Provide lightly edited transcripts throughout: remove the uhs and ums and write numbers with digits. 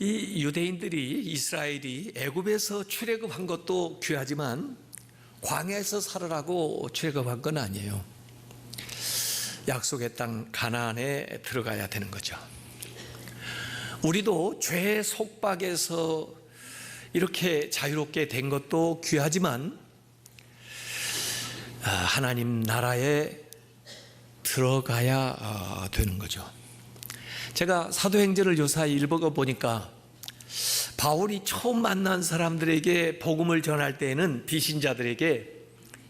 이 유대인들이 이스라엘이 애굽에서 출애굽한 것도 귀하지만 광야에서 살으라고 출애굽한 건 아니에요. 약속의 땅 가나안에 들어가야 되는 거죠. 우리도 죄의 속박에서 이렇게 자유롭게 된 것도 귀하지만 하나님 나라에 들어가야 되는 거죠. 제가 사도행전을 요사이 읽어보니까 바울이 처음 만난 사람들에게 복음을 전할 때에는 비신자들에게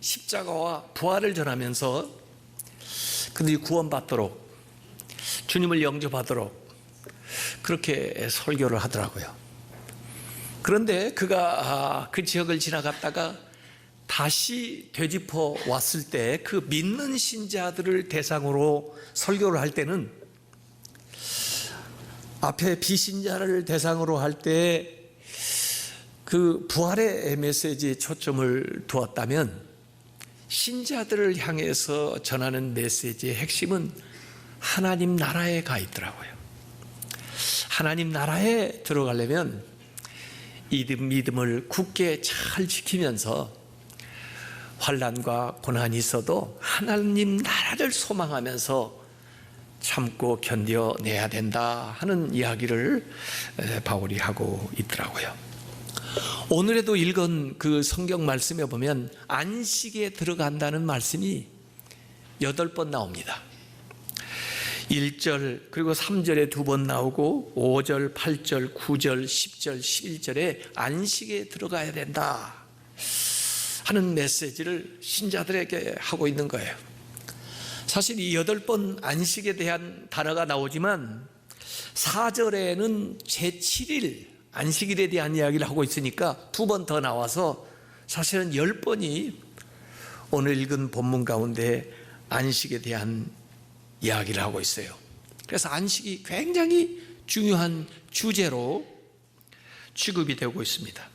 십자가와 부활을 전하면서 그들이 구원받도록 주님을 영접하도록 그렇게 설교를 하더라고요. 그런데 그가 그 지역을 지나갔다가 다시 되짚어 왔을 때 그 믿는 신자들을 대상으로 설교를 할 때는 앞에 비신자를 대상으로 할 때 그 부활의 메시지에 초점을 두었다면 신자들을 향해서 전하는 메시지의 핵심은 하나님 나라에 가 있더라고요. 하나님 나라에 들어가려면 이 믿음을 굳게 잘 지키면서 환난과 고난이 있어도 하나님 나라를 소망하면서 참고 견뎌내야 된다 하는 이야기를 바울이 하고 있더라고요. 오늘에도 읽은 그 성경 말씀에 보면 안식에 들어간다는 말씀이 8번 나옵니다. 1절 그리고 3절에 2번 나오고 5절, 8절, 9절, 10절, 11절에 안식에 들어가야 된다 하는 메시지를 신자들에게 하고 있는 거예요. 사실 이 8번 안식에 대한 단어가 나오지만 4절에는 제7일 안식일에 대한 이야기를 하고 있으니까 2번 더 나와서 사실은 10번이 오늘 읽은 본문 가운데 안식에 대한 이야기를 하고 있어요. 그래서 안식이 굉장히 중요한 주제로 취급이 되고 있습니다.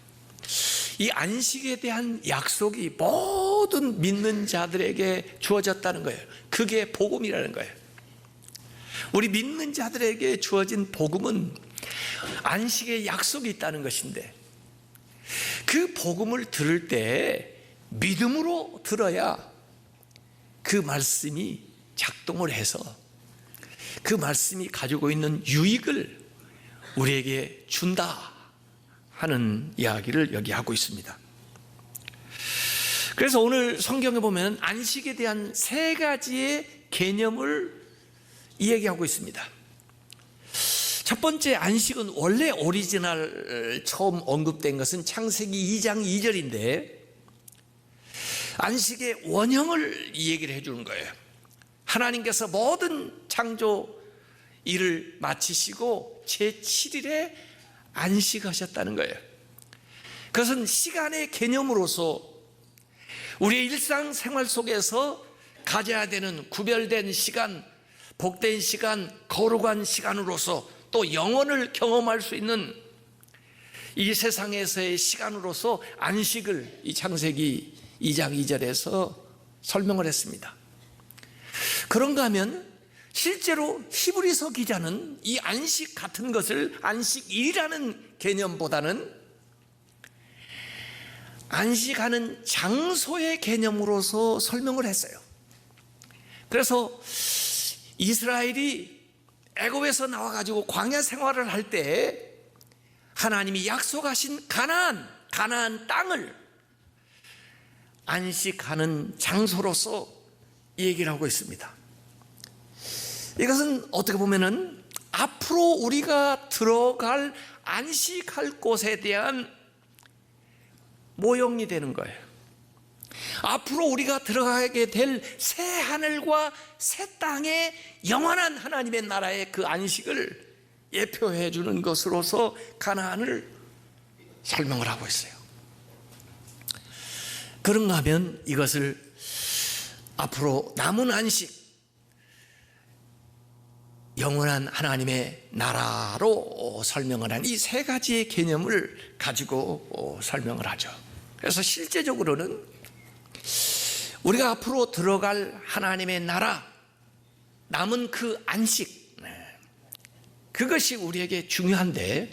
이 안식에 대한 약속이 모든 믿는 자들에게 주어졌다는 거예요. 그게 복음이라는 거예요. 우리 믿는 자들에게 주어진 복음은 안식의 약속이 있다는 것인데 그 복음을 들을 때 믿음으로 들어야 그 말씀이 작동을 해서 그 말씀이 가지고 있는 유익을 우리에게 준다 하는 이야기를 여기 하고 있습니다. 그래서 오늘 성경에 보면 안식에 대한 3가지의 개념을 이야기하고 있습니다. 첫 번째 안식은 원래 오리지널 처음 언급된 것은 창세기 2장 2절인데 안식의 원형을 이 얘기를 해주는 거예요. 하나님께서 모든 창조 일을 마치시고 제7일에 안식하셨다는 거예요. 그것은 시간의 개념으로서 우리의 일상생활 속에서 가져야 되는 구별된 시간, 복된 시간, 거룩한 시간으로서 또 영원을 경험할 수 있는 이 세상에서의 시간으로서 안식을 이 창세기 2장 2절에서 설명을 했습니다. 그런가 하면 실제로 히브리서 기자는 이 안식 같은 것을 안식일이라는 개념보다는 안식하는 장소의 개념으로서 설명을 했어요. 그래서 이스라엘이 애굽에서 나와가지고 광야 생활을 할 때 하나님이 약속하신 가나안 땅을 안식하는 장소로서 얘기를 하고 있습니다. 이것은 어떻게 보면은 앞으로 우리가 들어갈 안식할 곳에 대한 모형이 되는 거예요. 앞으로 우리가 들어가게 될 새 하늘과 새 땅의 영원한 하나님의 나라의 그 안식을 예표해 주는 것으로서 가나안을 설명을 하고 있어요. 그런가 하면 이것을 앞으로 남은 안식, 영원한 하나님의 나라로 설명을 한 이 3가지의 개념을 가지고 설명을 하죠. 그래서 실제적으로는 우리가 앞으로 들어갈 하나님의 나라, 남은 그 안식, 그것이 우리에게 중요한데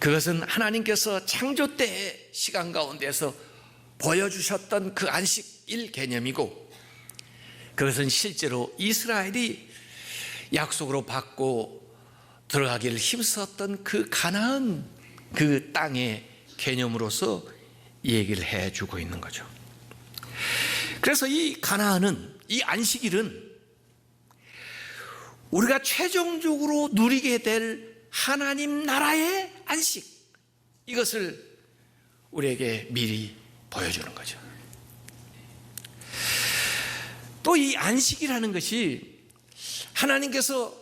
그것은 하나님께서 창조 때의 시간 가운데서 보여주셨던 그 안식일 개념이고, 그것은 실제로 이스라엘이 약속으로 받고 들어가기를 힘썼던 그 가나안 그 땅의 개념으로서 얘기를 해주고 있는 거죠. 그래서 이 가나안은, 이 안식일은 우리가 최종적으로 누리게 될 하나님 나라의 안식, 이것을 우리에게 미리 보여주는 거죠. 또 이 안식이라는 것이 하나님께서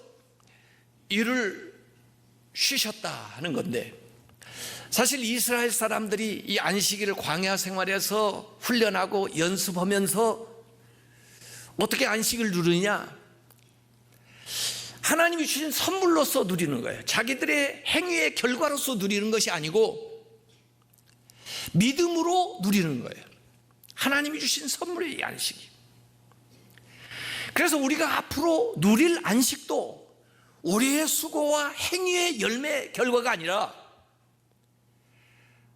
일을 쉬셨다 하는 건데, 사실 이스라엘 사람들이 이 안식일을 광야 생활에서 훈련하고 연습하면서 어떻게 안식을 누리냐, 하나님이 주신 선물로서 누리는 거예요. 자기들의 행위의 결과로서 누리는 것이 아니고 믿음으로 누리는 거예요. 하나님이 주신 선물의 이 안식이. 그래서 우리가 앞으로 누릴 안식도 우리의 수고와 행위의 열매 결과가 아니라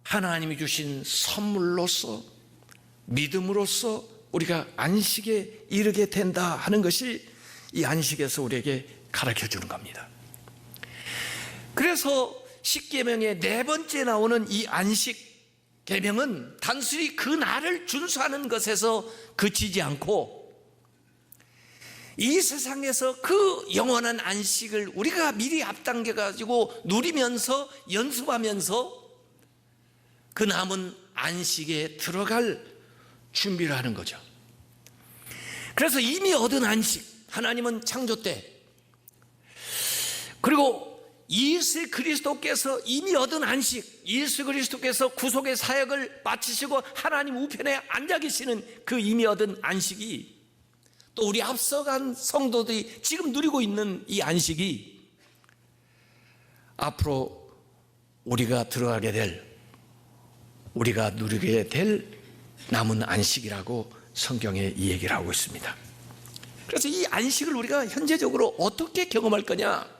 하나님이 주신 선물로서, 믿음으로써 우리가 안식에 이르게 된다 하는 것이 이 안식에서 우리에게 가르쳐 주는 겁니다. 그래서 십계명의 네 번째 나오는 이 안식 계명은 단순히 그 날을 준수하는 것에서 그치지 않고, 이 세상에서 그 영원한 안식을 우리가 미리 앞당겨 가지고 누리면서 연습하면서 그 남은 안식에 들어갈 준비를 하는 거죠. 그래서 이미 얻은 안식, 하나님은 창조 때, 그리고 예수 그리스도께서 이미 얻은 안식, 예수 그리스도께서 구속의 사역을 마치시고 하나님 우편에 앉아 계시는 그 이미 얻은 안식이, 또 우리 앞서간 성도들이 지금 누리고 있는 이 안식이 앞으로 우리가 들어가게 될, 우리가 누리게 될 남은 안식이라고 성경에 이 얘기를 하고 있습니다. 그래서 이 안식을 우리가 현재적으로 어떻게 경험할 거냐,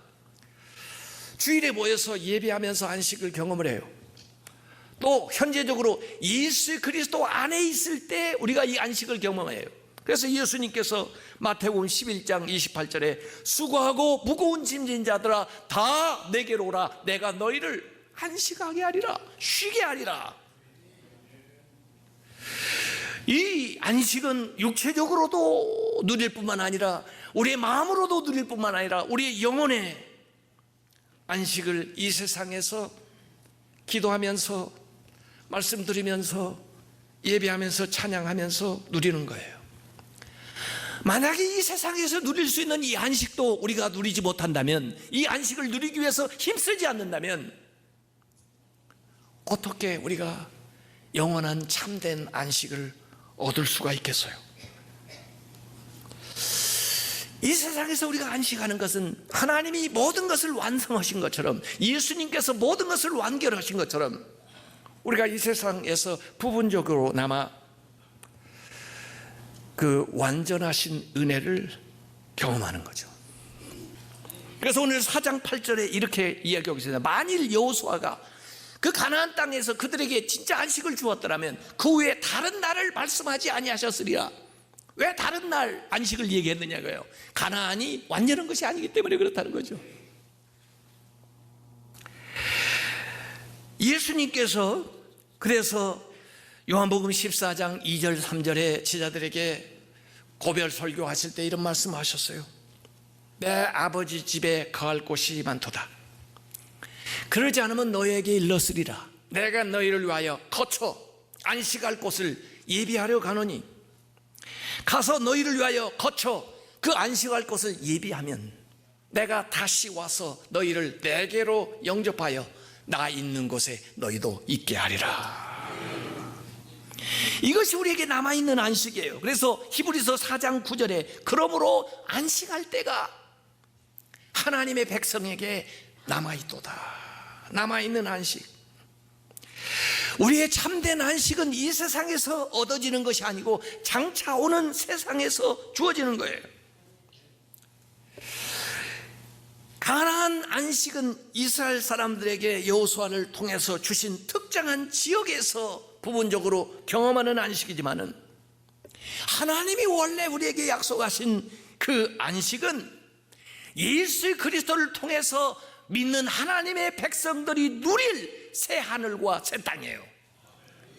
주일에 모여서 예배하면서 안식을 경험을 해요. 또 현재적으로 예수 그리스도 안에 있을 때 우리가 이 안식을 경험해요. 그래서 예수님께서 마태복음 11장 28절에 수고하고 무거운 짐진 자들아 다 내게로 오라, 내가 너희를 안식하게 하리라, 쉬게 하리라. 이 안식은 육체적으로도 누릴 뿐만 아니라 우리의 마음으로도 누릴 뿐만 아니라 우리의 영혼의 안식을 이 세상에서 기도하면서 말씀드리면서 예배하면서 찬양하면서 누리는 거예요. 만약에 이 세상에서 누릴 수 있는 이 안식도 우리가 누리지 못한다면, 이 안식을 누리기 위해서 힘쓰지 않는다면 어떻게 우리가 영원한 참된 안식을 얻을 수가 있겠어요? 이 세상에서 우리가 안식하는 것은 하나님이 모든 것을 완성하신 것처럼, 예수님께서 모든 것을 완결하신 것처럼 우리가 이 세상에서 부분적으로나마 그 완전하신 은혜를 경험하는 거죠. 그래서 오늘 4장 8절에 이렇게 이야기하고 있습니다. 만일 여호수아가 그 가나안 땅에서 그들에게 진짜 안식을 주었더라면 그 후에 다른 날을 말씀하지 아니하셨으리라. 왜 다른 날 안식을 얘기했느냐고요? 가나안이 완전한 것이 아니기 때문에 그렇다는 거죠. 예수님께서 그래서 요한복음 14장 2절 3절에 제자들에게 고별 설교하실 때 이런 말씀하셨어요. 내 아버지 집에 거할 곳이 많도다. 그러지 않으면 너희에게 일렀으리라. 내가 너희를 위하여 거쳐 안식할 곳을 예비하려 가노니, 가서 너희를 위하여 거쳐 그 안식할 곳을 예비하면 내가 다시 와서 너희를 내게로 영접하여 나 있는 곳에 너희도 있게 하리라. 이것이 우리에게 남아있는 안식이에요. 그래서 히브리서 4장 9절에 그러므로 안식할 때가 하나님의 백성에게 남아있도다. 남아있는 안식. 우리의 참된 안식은 이 세상에서 얻어지는 것이 아니고 장차 오는 세상에서 주어지는 거예요. 가나안 안식은 이스라엘 사람들에게 여호수아를 통해서 주신 특정한 지역에서 부분적으로 경험하는 안식이지만은, 하나님이 원래 우리에게 약속하신 그 안식은 예수 그리스도를 통해서 믿는 하나님의 백성들이 누릴 새 하늘과 새 땅이에요.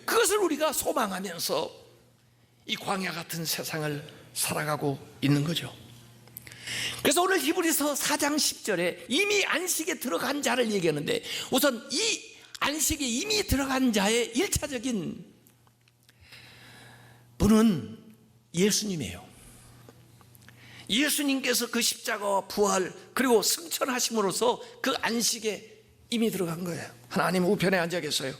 그것을 우리가 소망하면서 이 광야 같은 세상을 살아가고 있는 거죠. 그래서 오늘 히브리서 4장 10절에 이미 안식에 들어간 자를 얘기하는데, 우선 이 안식에 이미 들어간 자의 1차적인 분은 예수님이에요. 예수님께서 그 십자가와 부활 그리고 승천하심으로써 그 안식에 이미 들어간 거예요. 하나님 우편에 앉아 계세요.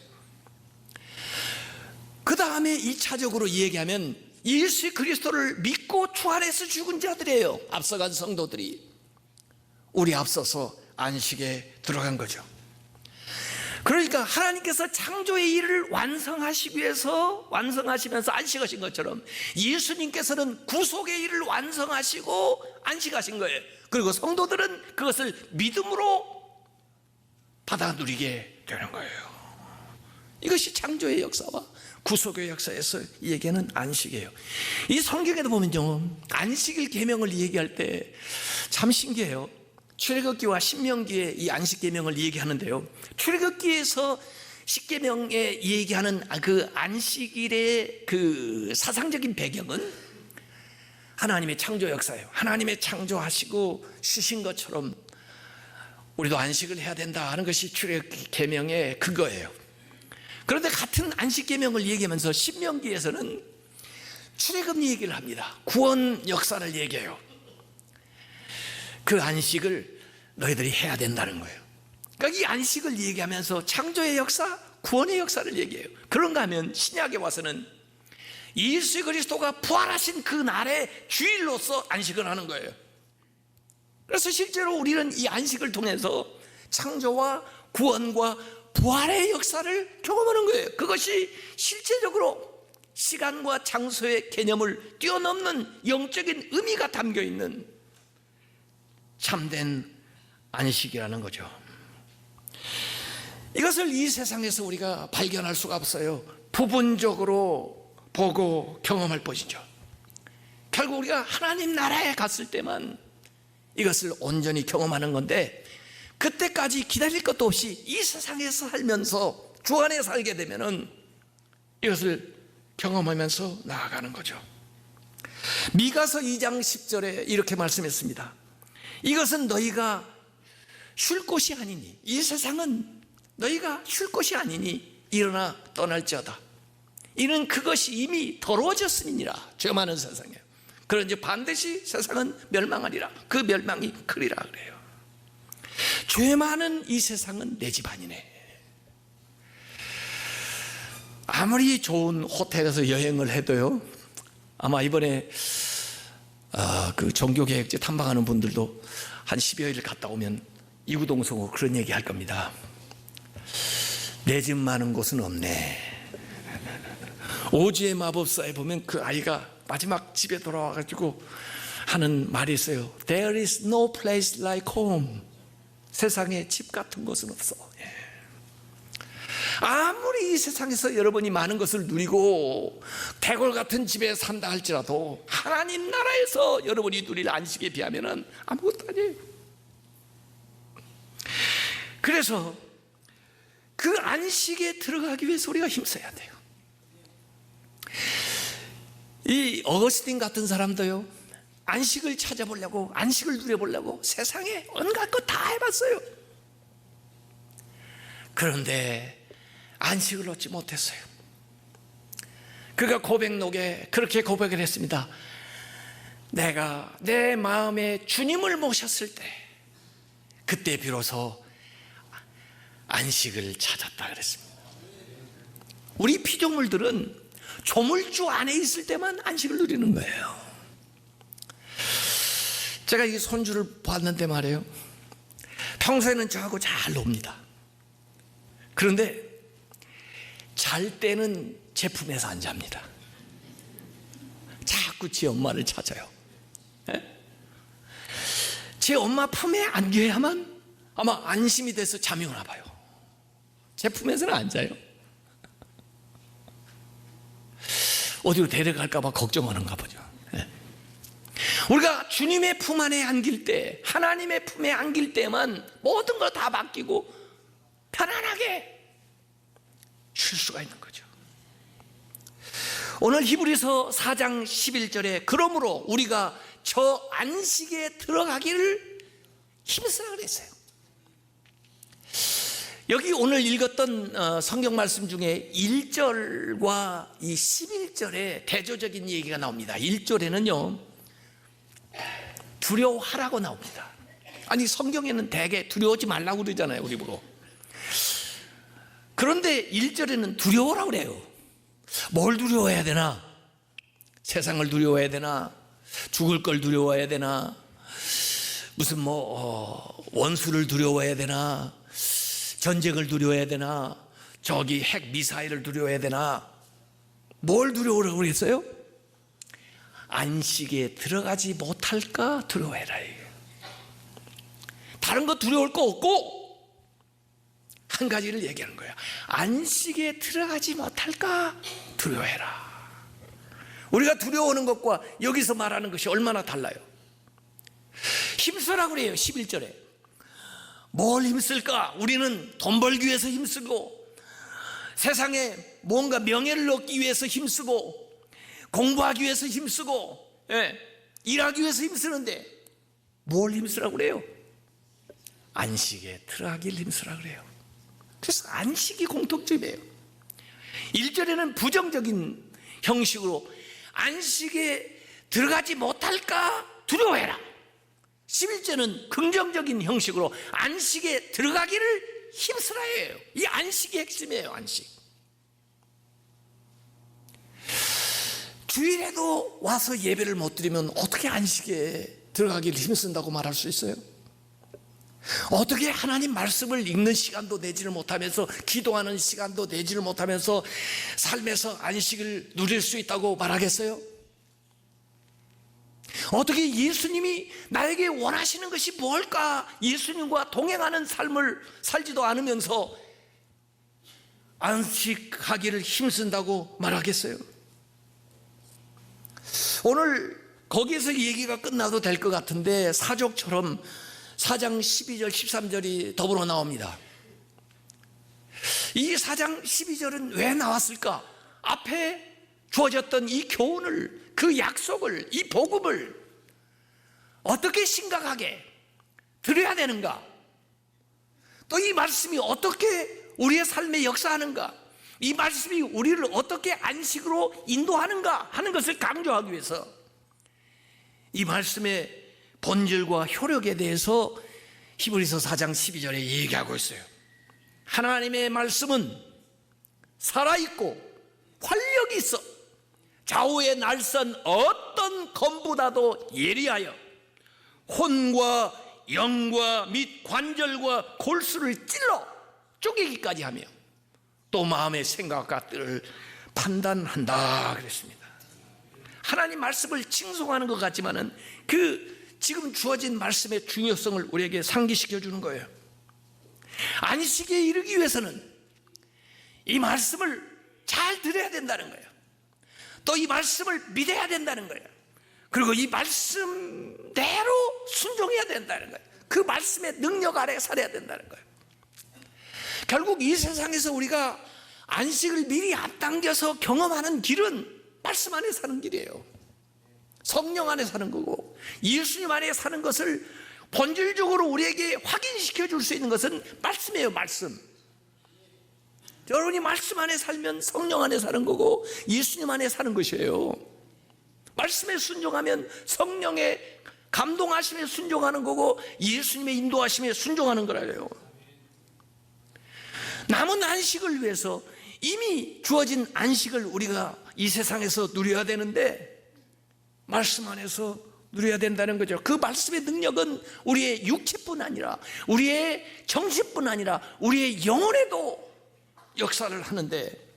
그 다음에 2차적으로 얘기하면 예수 그리스도를 믿고 주 안에서 죽은 자들이에요. 앞서간 성도들이 우리 앞서서 안식에 들어간 거죠. 그러니까 하나님께서 창조의 일을 완성하시기 위해서 완성하시면서 안식하신 것처럼, 예수님께서는 구속의 일을 완성하시고 안식하신 거예요. 그리고 성도들은 그것을 믿음으로 받아 누리게 되는 거예요. 이것이 창조의 역사와 구속의 역사에서 얘기하는 안식이에요. 이 성경에도 보면요, 안식일 계명을 얘기할 때 참 신기해요. 출애굽기와 신명기에 이 안식 계명을 얘기하는데요, 출애굽기에서 십계명에 얘기하는 그 안식일의 그 사상적인 배경은 하나님의 창조 역사예요. 하나님의 창조하시고 쉬신 것처럼 우리도 안식을 해야 된다 하는 것이 출애굽기 계명의 근거예요. 그런데 같은 안식 계명을 얘기하면서 신명기에서는 출애굽 얘기를 합니다. 구원 역사를 얘기해요. 그 안식을 너희들이 해야 된다는 거예요. 그러니까 이 안식을 얘기하면서 창조의 역사, 구원의 역사를 얘기해요. 그런가 하면 신약에 와서는 예수 그리스도가 부활하신 그 날의 주일로서 안식을 하는 거예요. 그래서 실제로 우리는 이 안식을 통해서 창조와 구원과 부활의 역사를 경험하는 거예요. 그것이 실제적으로 시간과 장소의 개념을 뛰어넘는 영적인 의미가 담겨있는 참된 안식이라는 거죠. 이것을 이 세상에서 우리가 발견할 수가 없어요. 부분적으로 보고 경험할 것이죠. 결국 우리가 하나님 나라에 갔을 때만 이것을 온전히 경험하는 건데, 그때까지 기다릴 것도 없이 이 세상에서 살면서 주 안에 살게 되면은 이것을 경험하면서 나아가는 거죠. 미가서 2장 10절에 이렇게 말씀했습니다. 이것은 너희가 쉴 곳이 아니니, 이 세상은 너희가 쉴 곳이 아니니 일어나 떠날지어다. 이는 그것이 이미 더러워졌음이니라. 죄 많은 세상에 그런지 반드시 세상은 멸망하리라. 그 멸망이 크리라 그래요. 죄 많은 이 세상은 내 집 아니네. 아무리 좋은 호텔에서 여행을 해도요, 아마 이번에 그 종교개혁제 탐방하는 분들도 한 10여일 갔다 오면 이구동성으로 그런 얘기 할 겁니다. 내 집 많은 곳은 없네. 오즈의 마법사에 보면 그 아이가 마지막 집에 돌아와가지고 하는 말이 있어요. There is no place like home. 세상에 집 같은 곳은 없어. 아무리 이 세상에서 여러분이 많은 것을 누리고 대궐 같은 집에 산다 할지라도 하나님 나라에서 여러분이 누릴 안식에 비하면 아무것도 아니에요. 그래서 그 안식에 들어가기 위해서 우리가 힘써야 돼요. 이 어거스틴 같은 사람도요, 안식을 찾아보려고, 안식을 누려보려고 세상에 온갖 것 다 해봤어요. 그런데 안식을 얻지 못했어요. 그가 고백록에 그렇게 고백을 했습니다. 내가 내 마음에 주님을 모셨을 때, 그때 비로소 안식을 찾았다 그랬습니다. 우리 피조물들은 조물주 안에 있을 때만 안식을 누리는 거예요. 제가 이 손주를 봤는데 말이에요, 평소에는 저하고 잘 놉니다. 그런데 잘 때는 제 품에서 안 잡니다. 자꾸 지 엄마를 찾아요. 제 제 엄마 품에 안겨야만 아마 안심이 돼서 잠이 오나 봐요. 제 품에서는 안 자요. 어디로 데려갈까 봐 걱정하는가 보죠. 우리가 주님의 품 안에 안길 때, 하나님의 품에 안길 때만 모든 걸 다 맡기고 편안하게 쉴 수가 있는 거죠. 오늘 히브리서 4장 11절에 그러므로 우리가 저 안식에 들어가기를 힘쓰라 그랬어요. 여기 오늘 읽었던 성경 말씀 중에 1절과 이 11절에 대조적인 얘기가 나옵니다. 1절에는요 두려워하라고 나옵니다. 아니 성경에는 대개 두려워하지 말라고 그러잖아요, 우리 보고. 그런데 1절에는 두려워라고 그래요. 뭘 두려워해야 되나? 세상을 두려워해야 되나? 죽을 걸 두려워해야 되나? 무슨 원수를 두려워해야 되나? 전쟁을 두려워해야 되나? 저기 핵 미사일을 두려워해야 되나? 뭘 두려워라고 그랬어요? 안식에 들어가지 못할까 두려워해라. 다른 거 두려울 거 없고 한 가지를 얘기하는 거야. 안식에 들어가지 못할까 두려워해라. 우리가 두려워하는 것과 여기서 말하는 것이 얼마나 달라요. 힘쓰라고 그래요. 11절에 뭘 힘쓸까? 우리는 돈 벌기 위해서 힘쓰고 세상에 뭔가 명예를 얻기 위해서 힘쓰고 공부하기 위해서 힘쓰고 일하기 위해서 힘쓰는데 뭘 힘쓰라고 그래요? 안식에 들어가길 힘쓰라고 그래요. 그래서 안식이 공통점이에요. 1절에는 부정적인 형식으로 안식에 들어가지 못할까 두려워해라. 11절은 긍정적인 형식으로 안식에 들어가기를 힘쓰라 해요. 이 안식이 핵심이에요. 안식. 주일에도 와서 예배를 못 드리면 어떻게 안식에 들어가기를 힘쓴다고 말할 수 있어요? 어떻게 하나님 말씀을 읽는 시간도 내지를 못하면서 기도하는 시간도 내지를 못하면서 삶에서 안식을 누릴 수 있다고 말하겠어요? 어떻게 예수님이 나에게 원하시는 것이 뭘까? 예수님과 동행하는 삶을 살지도 않으면서 안식하기를 힘쓴다고 말하겠어요? 오늘 거기에서 얘기가 끝나도 될 것 같은데 사족처럼 4장 12절 13절이 더불어 나옵니다. 이 4장 12절은 왜 나왔을까? 앞에 주어졌던 이 교훈을, 그 약속을, 이 복음을 어떻게 심각하게 들어야 되는가? 또 이 말씀이 어떻게 우리의 삶에 역사하는가? 이 말씀이 우리를 어떻게 안식으로 인도하는가 하는 것을 강조하기 위해서 이 말씀의 본질과 효력에 대해서 히브리서 4장 12절에 얘기하고 있어요. 하나님의 말씀은 살아있고 활력이 있어 좌우에 날선 어떤 검보다도 예리하여 혼과 영과 및 관절과 골수를 찔러 쪼개기까지 하며 또 마음의 생각과 뜻을 판단한다 그랬습니다. 하나님 말씀을 칭송하는 것 같지만은 그 지금 주어진 말씀의 중요성을 우리에게 상기시켜 주는 거예요. 안식에 이르기 위해서는 이 말씀을 잘 들어야 된다는 거예요. 또 이 말씀을 믿어야 된다는 거예요. 그리고 이 말씀대로 순종해야 된다는 거예요. 그 말씀의 능력 아래 살아야 된다는 거예요. 결국 이 세상에서 우리가 안식을 미리 앞당겨서 경험하는 길은 말씀 안에 사는 길이에요. 성령 안에 사는 거고 예수님 안에 사는 것을 본질적으로 우리에게 확인시켜 줄 수 있는 것은 말씀이에요. 말씀. 여러분이 말씀 안에 살면 성령 안에 사는 거고 예수님 안에 사는 것이에요. 말씀에 순종하면 성령의 감동하심에 순종하는 거고 예수님의 인도하심에 순종하는 거라요. 남은 안식을 위해서 이미 주어진 안식을 우리가 이 세상에서 누려야 되는데 말씀 안에서 누려야 된다는 거죠. 그 말씀의 능력은 우리의 육체뿐 아니라 우리의 정신뿐 아니라 우리의 영혼에도 역사를 하는데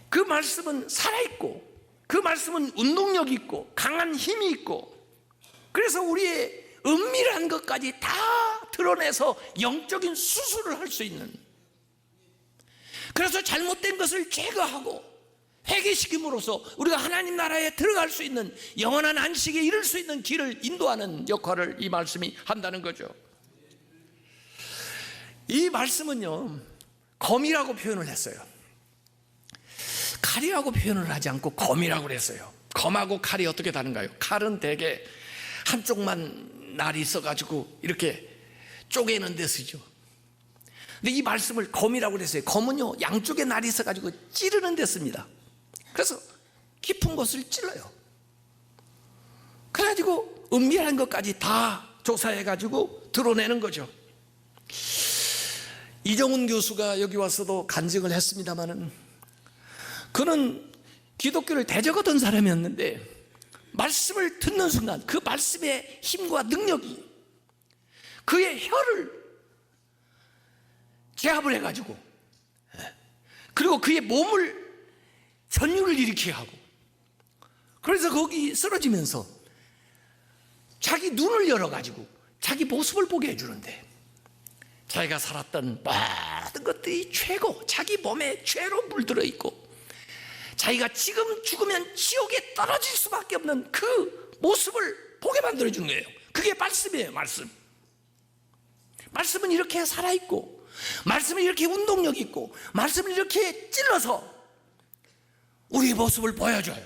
그 말씀은 살아있고 그 말씀은 운동력이 있고 강한 힘이 있고 그래서 우리의 은밀한 것까지 다 드러내서 영적인 수술을 할 수 있는, 그래서 잘못된 것을 제거하고 회개시킴으로써 우리가 하나님 나라에 들어갈 수 있는, 영원한 안식에 이를 수 있는 길을 인도하는 역할을 이 말씀이 한다는 거죠. 이 말씀은요, 검이라고 표현을 했어요. 칼이라고 표현을 하지 않고 검이라고 그랬어요. 검하고 칼이 어떻게 다른가요? 칼은 대개 한쪽만 날이 있어가지고 이렇게 쪼개는 데 쓰죠. 근데 이 말씀을 검이라고 그랬어요. 검은요, 양쪽에 날이 있어가지고 찌르는 데 씁니다. 그래서 깊은 곳을 찔러요. 그래가지고 은밀한 것까지 다 조사해가지고 드러내는 거죠. 이정훈 교수가 여기 와서도 간증을 했습니다마는, 그는 기독교를 대적하던 사람이었는데 말씀을 듣는 순간 그 말씀의 힘과 능력이 그의 혀를 제압을 해가지고, 그리고 그의 몸을 전율을 일으키게 하고, 그래서 거기 쓰러지면서 자기 눈을 열어가지고 자기 모습을 보게 해주는데, 자기가 살았던 모든 것들이 죄고 자기 몸에 죄로 물들어 있고, 자기가 지금 죽으면 지옥에 떨어질 수밖에 없는 그 모습을 보게 만들어주는 거예요. 그게 말씀이에요. 말씀은 이렇게 살아있고, 말씀은 이렇게 운동력 있고, 말씀은 이렇게 찔러서 우리의 모습을 보여줘요.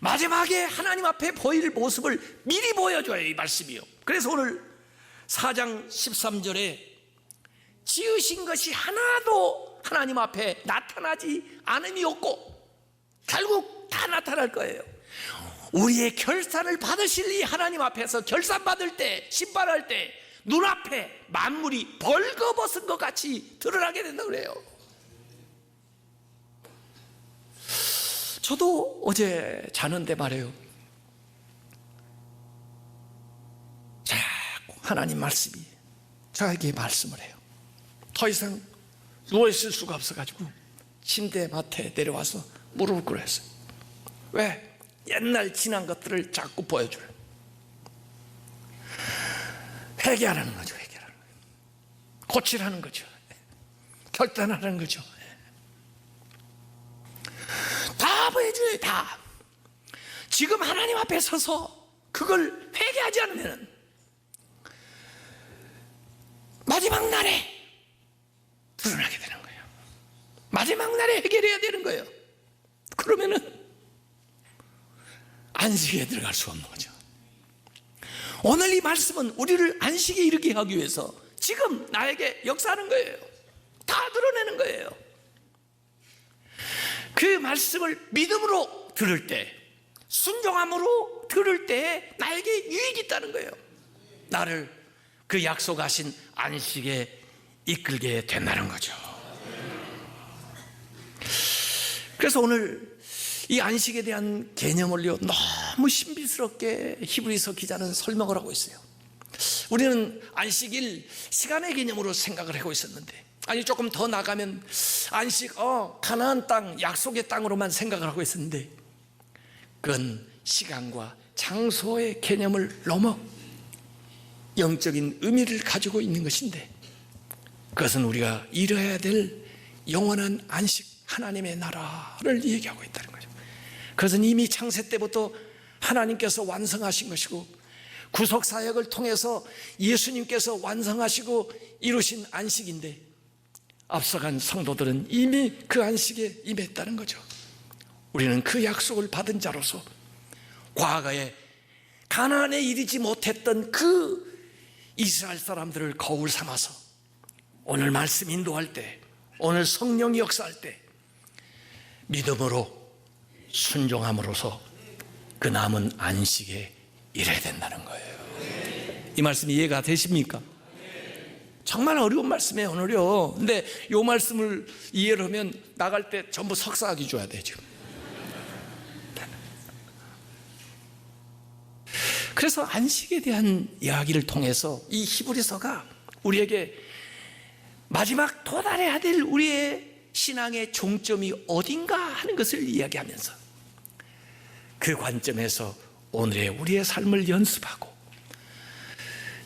마지막에 하나님 앞에 보일 모습을 미리 보여줘요, 이 말씀이요. 그래서 오늘 4장 13절에 지으신 것이 하나도 하나님 앞에 나타나지 않음이 없고 결국 다 나타날 거예요. 우리의 결산을 받으실 이 하나님 앞에서 결산 받을 때, 심판할 때 눈앞에 만물이 벌거벗은 것 같이 드러나게 된다고 그래요. 저도 어제 자는데 말이에요, 자꾸 하나님 말씀이 저에게 말씀을 해요. 더 이상 누워있을 수가 없어가지고 침대 맡에 내려와서 무릎을 꿇었어요. 왜? 옛날 지난 것들을 자꾸 보여줘요. 회개하라는 거죠. 회개하라는 거예요. 고치라는 거죠. 결단하라는 거죠. 다 보여줘요. 다. 지금 하나님 앞에 서서 그걸 회개하지 않으면 마지막 날에 드러나게 되는 거예요. 마지막 날에 해결해야 되는 거예요. 그러면은 안식에 들어갈 수 없는 거죠. 오늘 이 말씀은 우리를 안식에 이르게 하기 위해서 지금 나에게 역사하는 거예요. 다 드러내는 거예요. 그 말씀을 믿음으로 들을 때, 순종함으로 들을 때 나에게 유익이 있다는 거예요. 나를 그 약속하신 안식에 이끌게 된다는 거죠. 그래서 오늘 이 안식에 대한 개념을요, 너무 신비스럽게 히브리서 기자는 설명을 하고 있어요. 우리는 안식일 시간의 개념으로 생각을 하고 있었는데, 아니 조금 더 나가면 안식, 가나안 땅, 약속의 땅으로만 생각을 하고 있었는데, 그건 시간과 장소의 개념을 넘어 영적인 의미를 가지고 있는 것인데, 그것은 우리가 이뤄야 될 영원한 안식, 하나님의 나라를 얘기하고 있다는 거죠. 그것은 이미 창세 때부터 하나님께서 완성하신 것이고, 구속사역을 통해서 예수님께서 완성하시고 이루신 안식인데, 앞서간 성도들은 이미 그 안식에 임했다는 거죠. 우리는 그 약속을 받은 자로서 과거에 가나안에 이르지 못했던 그 이스라엘 사람들을 거울 삼아서 오늘 말씀 인도할 때, 오늘 성령이 역사할 때 믿음으로 순종함으로써 그 남은 안식에 이래야 된다는 거예요. 이 말씀이 이해가 되십니까? 정말 어려운 말씀이에요, 오늘요. 근데 이 말씀을 이해를 하면 나갈 때 전부 석사학위 줘야 되죠. 그래서 안식에 대한 이야기를 통해서 이 히브리서가 우리에게 마지막 도달해야 될 우리의 신앙의 종점이 어딘가 하는 것을 이야기하면서 그 관점에서 오늘의 우리의 삶을 연습하고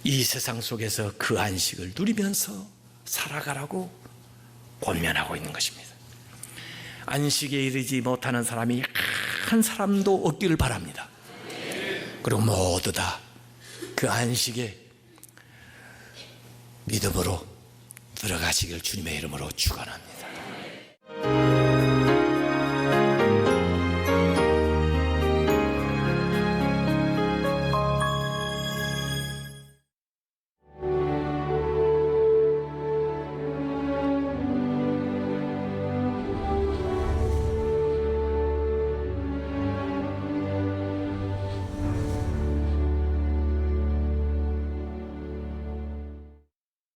이 세상 속에서 그 안식을 누리면서 살아가라고 권면하고 있는 것입니다. 안식에 이르지 못하는 사람이 한 사람도 없기를 바랍니다. 그리고 모두 다 그 안식에 믿음으로 들어가시길 주님의 이름으로 축원합니다.